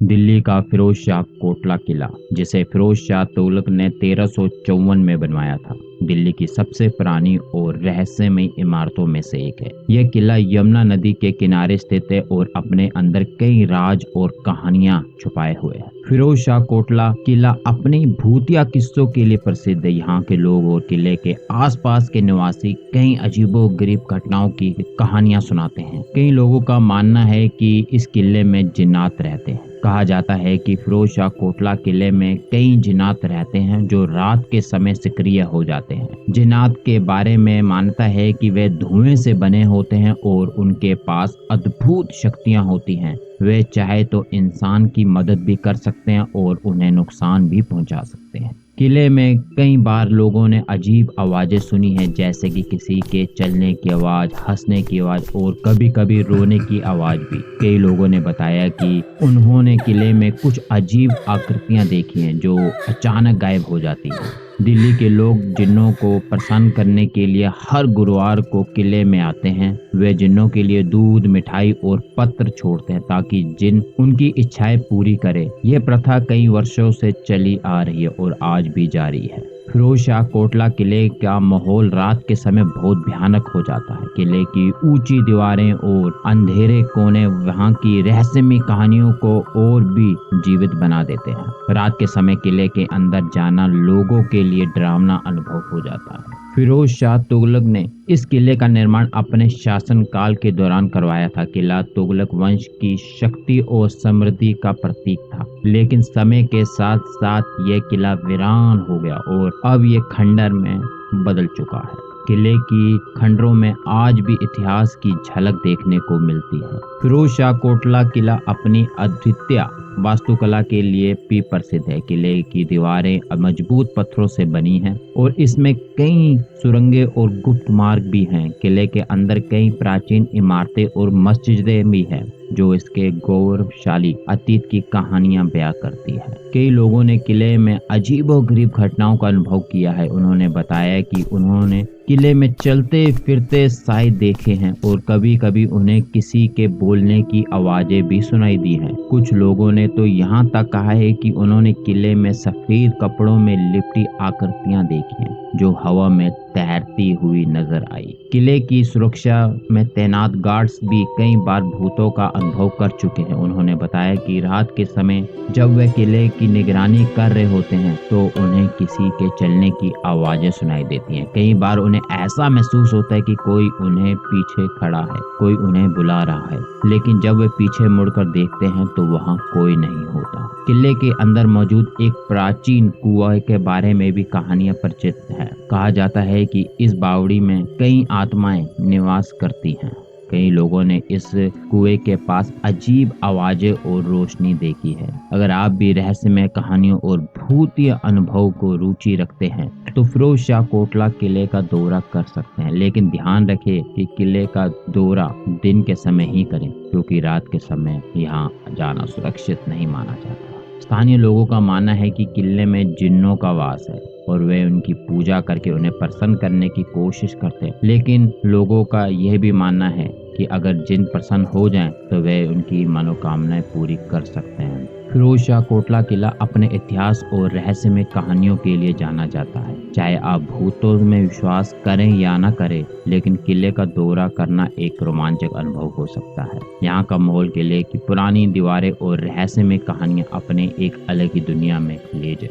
दिल्ली का फिरोज शाह कोटला किला, जिसे फिरोज शाह तुगलक ने 1354 में बनवाया था, दिल्ली की सबसे पुरानी और रहस्यमयी इमारतों में से एक है। यह किला यमुना नदी के किनारे स्थित है और अपने अंदर कई राज और कहानियां छुपाए हुए है। फिरोज शाह कोटला किला अपने भूतिया किस्सों के लिए प्रसिद्ध है। यहाँ के लोग और किले के आसपास के निवासी कई अजीबोगरीब घटनाओं की कहानियां सुनाते हैं। कई लोगों का मानना है कि इस किले में जिन्नात रहते हैं। कहा जाता है कि फिरोज शाह कोटला किले में कई जिन्नात रहते हैं जो रात के समय सक्रिय हो जाते हैं। जिन्नात के बारे में मान्यता है कि वे धुएं से बने होते हैं और उनके पास अद्भुत शक्तियां होती हैं। वे चाहे तो इंसान की मदद भी कर सकते हैं और उन्हें नुकसान भी पहुंचा सकते हैं। किले में कई बार लोगों ने अजीब आवाजें सुनी हैं, जैसे कि किसी के चलने की आवाज, हंसने की आवाज और कभी-कभी रोने की आवाज भी। कई लोगों ने बताया कि उन्होंने किले में कुछ अजीब आकृतियां देखी हैं जो अचानक गायब हो जाती हैं। दिल्ली के लोग जिन्नों को प्रसन्न करने के लिए हर गुरुवार को किले में आते हैं। वे जिन्नों के लिए दूध, मिठाई और पत्र छोड़ते हैं ताकि जिन उनकी इच्छाएं पूरी करे। यह प्रथा कई वर्षों से चली आ रही है और आज भी जारी है। फिरोज शाह कोटला किले का माहौल रात के समय बहुत भयानक हो जाता है। किले की ऊंची दीवारें और अंधेरे कोने वहां की रहस्यमय कहानियों को और भी जीवित बना देते हैं। रात के समय किले के अंदर जाना लोगों के लिए डरावना अनुभव हो जाता है। फिरोज शाह तुगलक ने इस किले का निर्माण अपने शासनकाल के दौरान करवाया था। किला तुगलक वंश की शक्ति और समृद्धि का प्रतीक था, लेकिन समय के साथ साथ यह किला वीरान हो गया और अब ये खंडर में बदल चुका है। किले की खंडरों में आज भी इतिहास की झलक देखने को मिलती है। फिरोज शाह कोटला किला अपनी अद्वितीय वास्तुकला के लिए भी प्रसिद्ध है। किले की दीवारें मजबूत पत्थरों से बनी हैं और इसमें कई सुरंगें और गुप्त मार्ग भी हैं। किले के अंदर कई प्राचीन इमारतें और मस्जिदें भी हैं जो इसके गौरवशाली अतीत की कहानियां बयां करती है। कई लोगों ने किले में अजीबोगरीब घटनाओं का अनुभव किया है। उन्होंने बताया कि उन्होंने किले में चलते फिरते साए देखे हैं और कभी-कभी उन्हें किसी के बोलने की आवाजें भी सुनाई दी हैं। कुछ लोगों ने तो यहाँ तक कहा है कि उन्होंने किले में सफेद कपड़ों में लिपटी आकृतियां देखी हैं जो हवा में तैरती हुई नजर आई। किले की सुरक्षा में तैनात गार्ड्स भी कई बार भूतों का अनुभव कर चुके हैं। उन्होंने बताया कि रात के समय जब वे किले की निगरानी कर रहे होते हैं तो उन्हें किसी के चलने की आवाजें सुनाई देती हैं। कई बार उन्हें ऐसा महसूस होता है कि कोई उन्हें पीछे खड़ा है, कोई उन्हें बुला रहा है, लेकिन जब वे पीछे मुड़कर देखते हैं तो वहां कोई नहीं होता। किले के अंदर मौजूद एक प्राचीन कुआं के बारे में भी कहानियां प्रचलित है। कहा जाता है कि इस बावड़ी में कई आत्माएं निवास करती हैं। कई लोगों ने इस कुएं के पास अजीब आवाजें और रोशनी देखी है। अगर आप भी रहस्यमय कहानियों और भूतिया अनुभव को रुचि रखते हैं तो फिरोज शाह कोटला किले का दौरा कर सकते हैं, लेकिन ध्यान रखें कि किले का दौरा दिन के समय ही करें, क्योंकि रात के समय यहाँ जाना सुरक्षित नहीं माना जाता। स्थानीय लोगों का मानना है कि किले में जिन्नों का वास है और वे उनकी पूजा करके उन्हें प्रसन्न करने की कोशिश करते हैं, लेकिन लोगों का यह भी मानना है कि अगर जिन प्रसन्न हो जाएं तो वे उनकी मनोकामनाएं पूरी कर सकते हैं। फिरोज शाह कोटला किला अपने इतिहास और रहस्यमय कहानियों के लिए जाना जाता है। चाहे आप भूतों में विश्वास करें या न करें, लेकिन किले का दौरा करना एक रोमांचक अनुभव हो सकता है। यहाँ का माहौल किले की पुरानी दीवारें और रहस्यमय कहानियां अपने एक अलग ही दुनिया में ले जाए।